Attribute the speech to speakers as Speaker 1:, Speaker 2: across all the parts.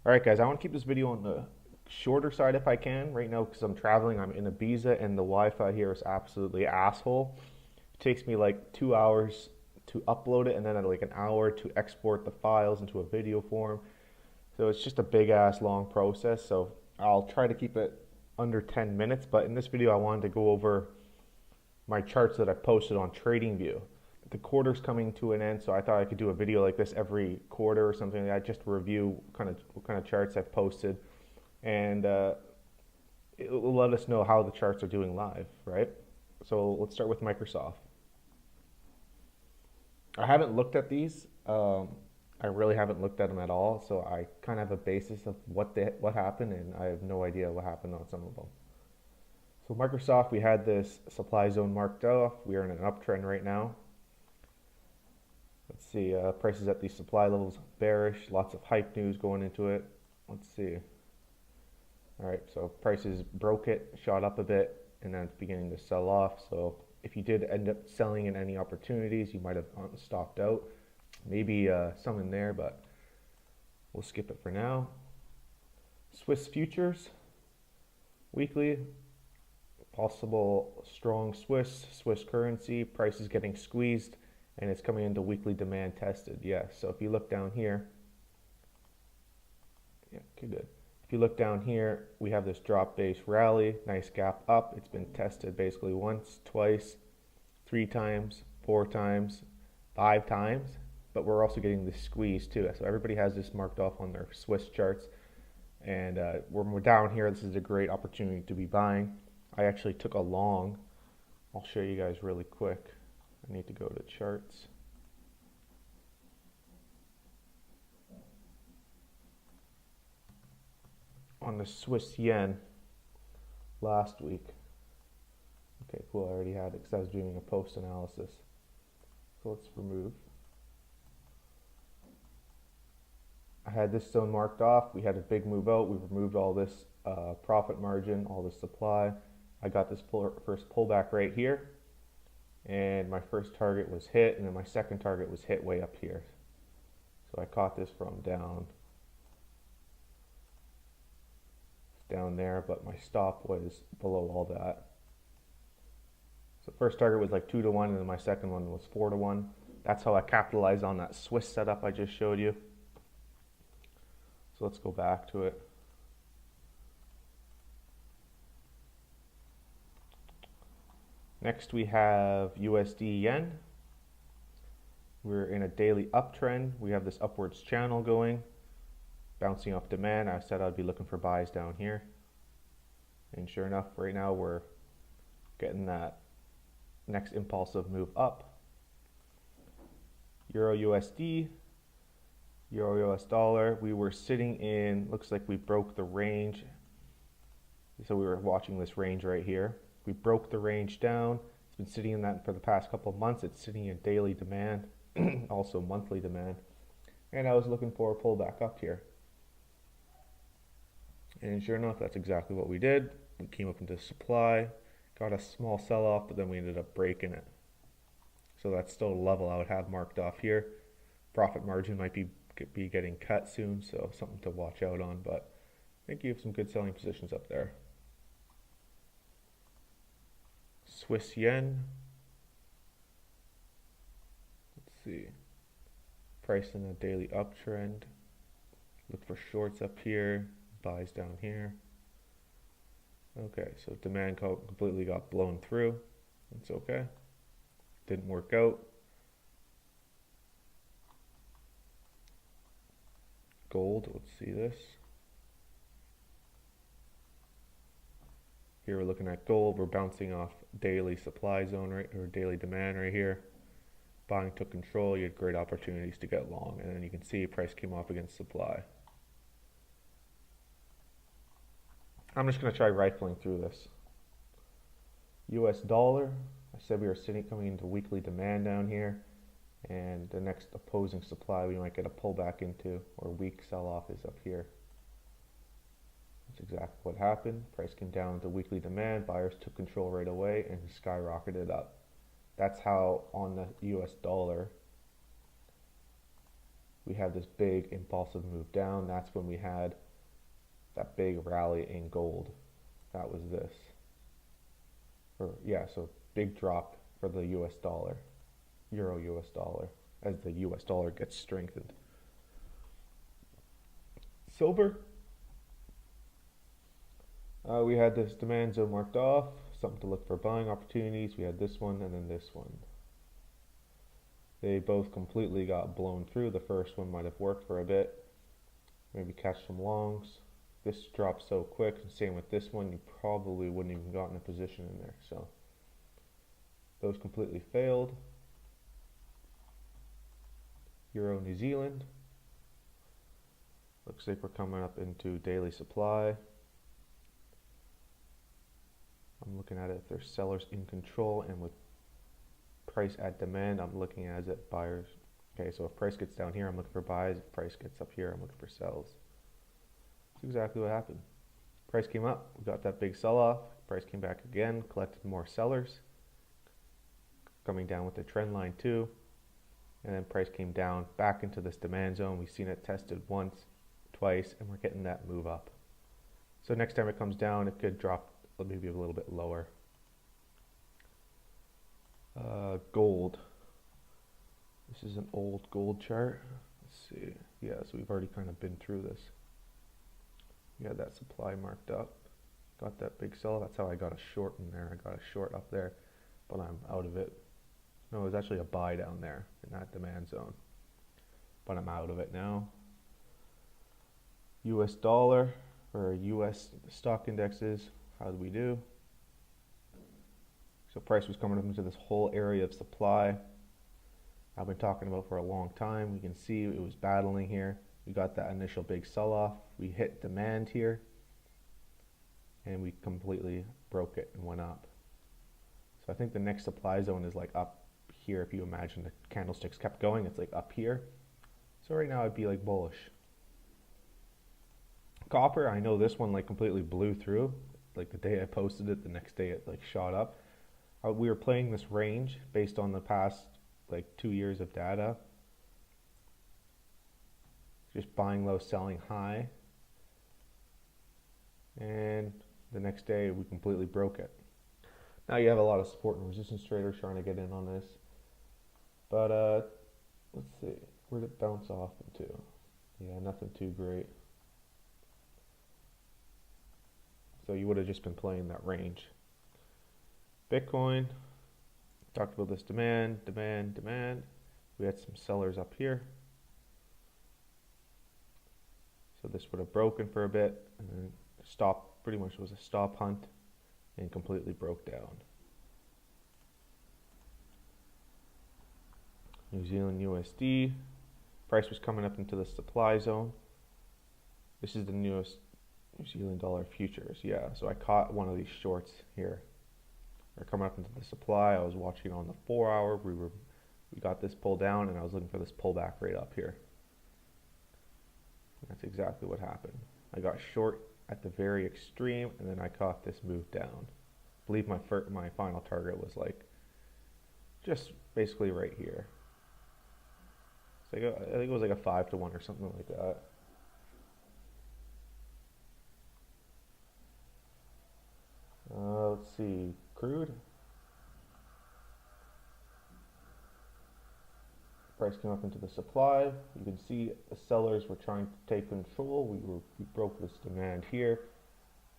Speaker 1: Alright guys, I want to keep this video on the shorter side if I can. Right now, because I'm traveling, I'm in Ibiza and the Wi-Fi here is absolutely asshole. It takes me like 2 hours to upload it and then like an hour to export the files into a video form. So it's just a big ass long process. So I'll try to keep it under 10 minutes. But in this video, I wanted to go over my charts that I posted on Tradingview. The quarter's coming to an end, so I thought I could do a video like this every quarter or something like that, just to review what kind of charts I've posted, and it will let us know how the charts are doing live, right? So let's start with Microsoft. I haven't looked at these. I really haven't looked at them at all, so I kind of have a basis of what happened, and I have no idea what happened on some of them. So Microsoft, we had this supply zone marked off. We are in an uptrend right now. Let's see, prices at these supply levels bearish, lots of hype news going into it. Let's see. All right, so prices broke it, shot up a bit, and then it's beginning to sell off. So if you did end up selling in any opportunities, you might have stopped out. Maybe some in there, but we'll skip it for now. Swiss futures, weekly, possible strong Swiss currency, prices getting squeezed, and it's coming into weekly demand tested. Yes, so if you look down here, yeah, okay, good. If you look down here, we have this drop base rally, nice gap up. It's been tested basically once, twice, 3 times, 4 times, 5 times, but we're also getting this squeeze too. So everybody has this marked off on their Swiss charts, and when we're down here, this is a great opportunity to be buying. I actually took a long. I'll show you guys really quick. I need to go to charts. On the Swiss Yen last week. Okay, cool, I already had it because I was doing a post analysis. So let's remove. I had this zone marked off. We had a big move out. We removed all this profit margin, all this supply. I got this first pullback right here. And my first target was hit, and then my second target was hit way up here. So I caught this from down there, but my stop was below all that. So first target was like 2 to 1, and then my second one was 4 to 1. That's how I capitalized on that Swiss setup I just showed you. So let's go back to it. Next we have USD Yen. We're in a daily uptrend. We have this upwards channel going, bouncing off demand. I said I'd be looking for buys down here. And sure enough, right now we're getting that next impulsive move up. Euro USD, Euro US dollar. We were sitting in, looks like we broke the range. So we were watching this range right here. We broke the range down. It's been sitting in that for the past couple of months. It's sitting in daily demand, also monthly demand. And I was looking for a pullback up here. And sure enough, that's exactly what we did. We came up into supply, got a small sell-off, but then we ended up breaking it. So that's still a level I would have marked off here. Profit margin might be getting cut soon, so something to watch out on. But I think you have some good selling positions up there. Swiss Yen. Let's see. Price in a daily uptrend. Look for shorts up here, buys down here. Okay, so demand completely got blown through. That's okay. Didn't work out. Gold, let's see this. Here we're looking at gold. We're bouncing off daily supply zone or daily demand right here. Buying took control. You had great opportunities to get long, and then you can see price came off against supply. I'm just going to try rifling through this. US dollar. I said we were coming into weekly demand down here, and the next opposing supply we might get a pullback into, or weak sell-off, is up here. That's exactly what happened. Price came down into weekly demand. Buyers took control right away and skyrocketed up. That's how on the US dollar we had this big impulsive move down. That's when we had that big rally in gold. That was this. Or yeah, so big drop for the US dollar, euro US dollar, as the US dollar gets strengthened. Silver, we had this demand zone marked off, something to look for buying opportunities. We had this one and then this one. They both completely got blown through. The first one might have worked for a bit, maybe catch some longs. This dropped so quick, and same with this one, you probably wouldn't even gotten a position in there. So those completely failed. Euro New Zealand, looks like we're coming up into daily supply. I'm looking at it if there's sellers in control, and with price at demand, I'm looking at it buyers. Okay, so if price gets down here, I'm looking for buys. If price gets up here, I'm looking for sells. That's exactly what happened. Price came up, we got that big sell-off. Price came back again, collected more sellers, coming down with the trend line too. And then price came down back into this demand zone. We've seen it tested once, twice, and we're getting that move up. So next time it comes down, it could drop maybe a little bit lower. Gold. This is an old gold chart. Let's see. Yeah, so we've already kind of been through this. We had that supply marked up. Got that big sell. That's how I got a short in there. I got a short up there, but I'm out of it. No, it was actually a buy down there in that demand zone, but I'm out of it now. US dollar, or US stock indexes, how did we do? So price was coming up into this whole area of supply I've been talking about for a long time. We can see it was battling here. We got that initial big sell-off. We hit demand here, and we completely broke it and went up. So I think the next supply zone is like up here. If you imagine the candlesticks kept going, it's like up here. So right now I'd be like bullish. Copper, I know this one like completely blew through. Like the day I posted it, the next day it like shot up. We were playing this range based on the past like 2 years of data. Just buying low, selling high. And the next day we completely broke it. Now you have a lot of support and resistance traders trying to get in on this. But let's see, where did it bounce off into? Yeah, nothing too great. So you would have just been playing that range. Bitcoin, talked about this demand. We had some sellers up here. So this would have broken for a bit and then stopped, pretty much was a stop hunt and completely broke down. New Zealand USD, price was coming up into the supply zone. This is the newest New Zealand dollar futures. Yeah, so I caught one of these shorts here. They're coming up into the supply. I was watching on the 4 hour. We got this pull down, and I was looking for this pullback right up here. And that's exactly what happened. I got short at the very extreme, and then I caught this move down. I believe my final target was like just basically right here. So I think it was like a 5-to-1 or something like that. Let's see, crude. Price came up into the supply. You can see the sellers were trying to take control. We broke this demand here.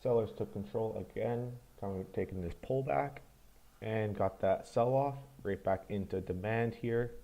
Speaker 1: Sellers took control again, taking this pullback, and got that sell-off right back into demand here.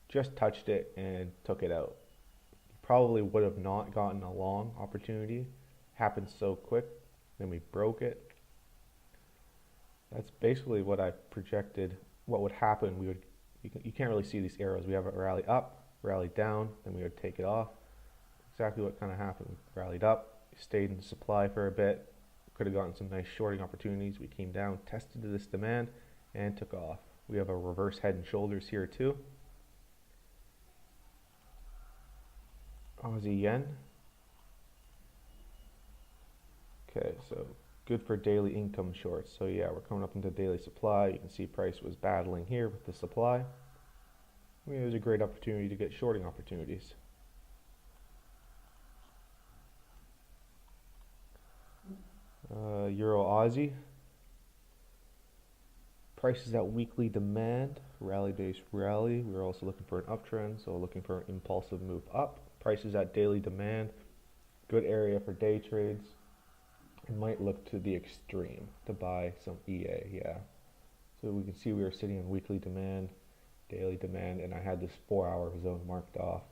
Speaker 1: Just touched it and took it out. Probably would have not gotten a long opportunity. Happened so quick. Then we broke it. That's basically what I projected what would happen. You can't really see these arrows. We have a rally up, rally down, then we would take it off. Exactly what kind of happened. We rallied up, stayed in supply for a bit, could have gotten some nice shorting opportunities. We came down, tested this demand, and took off. We have a reverse head and shoulders here too. Usd Yen. Okay, so good for daily income shorts. So yeah, we're coming up into daily supply. You can see price was battling here with the supply. I mean, it was a great opportunity to get shorting opportunities. Euro Aussie. Prices at weekly demand, rally-based rally. We're also looking for an uptrend, so looking for an impulsive move up. Prices at daily demand, good area for day trades. It might look to the extreme to buy some EA, yeah. So we can see we were sitting in weekly demand, daily demand, and I had this 4-hour zone marked off.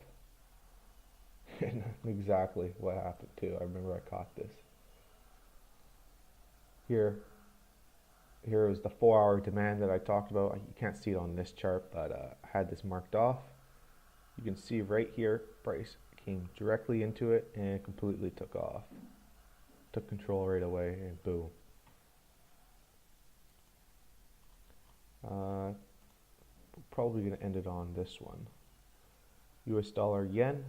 Speaker 1: And exactly what happened too. I remember I caught this. Here is the 4-hour demand that I talked about. You can't see it on this chart, but I had this marked off. You can see right here, price came directly into it and completely took off. Took control right away and boom. Probably going to end it on this one. US dollar yen.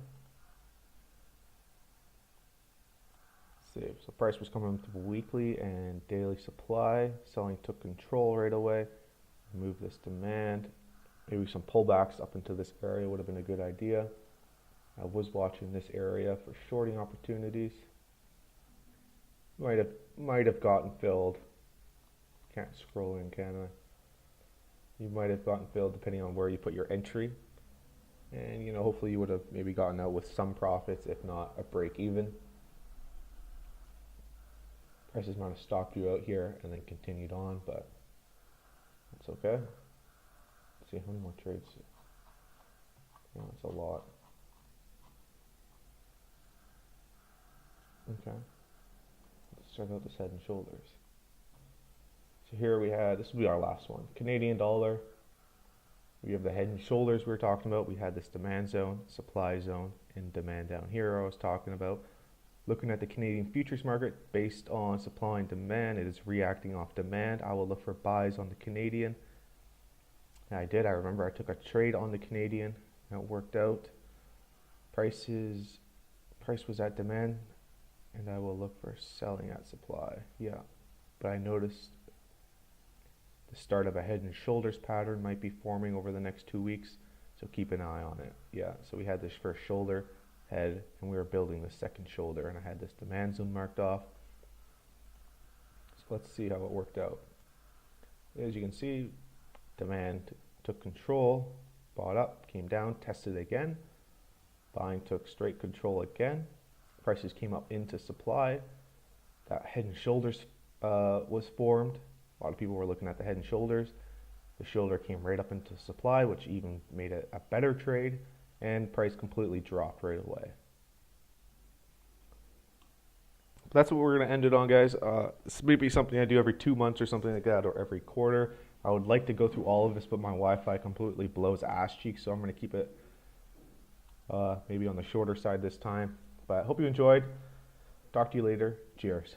Speaker 1: Save. So price was coming to weekly and daily supply. Selling took control right away. Move this demand. Maybe some pullbacks up into this area would have been a good idea. I was watching this area for shorting opportunities. Might have gotten filled. Can't scroll in, can I? You might have gotten filled depending on where you put your entry. And you know, hopefully you would have maybe gotten out with some profits, if not a break even. Prices might have stopped you out here and then continued on, but that's okay. Let's see how many more trades. Oh, that's a lot. Okay. Let's check out this head and shoulders. So here we had, this will be our last one, Canadian dollar. We have the head and shoulders we were talking about. We had this demand zone, supply zone, and demand down here I was talking about. Looking at the Canadian futures market, based on supply and demand, it is reacting off demand. I will look for buys on the Canadian. And I did. I remember I took a trade on the Canadian. And it worked out. Price was at demand, and I will look for selling at supply. Yeah, but I noticed the start of a head and shoulders pattern might be forming over the next 2 weeks, so keep an eye on it. Yeah, so we had this first shoulder, head, and we were building the second shoulder, and I had this demand zone marked off. So let's see how it worked out. As you can see, demand took control, bought up, came down, tested again. Buying took straight control again. Prices came up into supply. That head and shoulders was formed. A lot of people were looking at the head and shoulders. The shoulder came right up into supply, which even made it a better trade, and price completely dropped right away. That's what we're going to end it on, guys. This may be something I do every 2 months or something like that, or every quarter. I would like to go through all of this, but my Wi-Fi completely blows ass cheeks, so I'm going to keep it maybe on the shorter side this time. But I hope you enjoyed. Talk to you later. Cheers.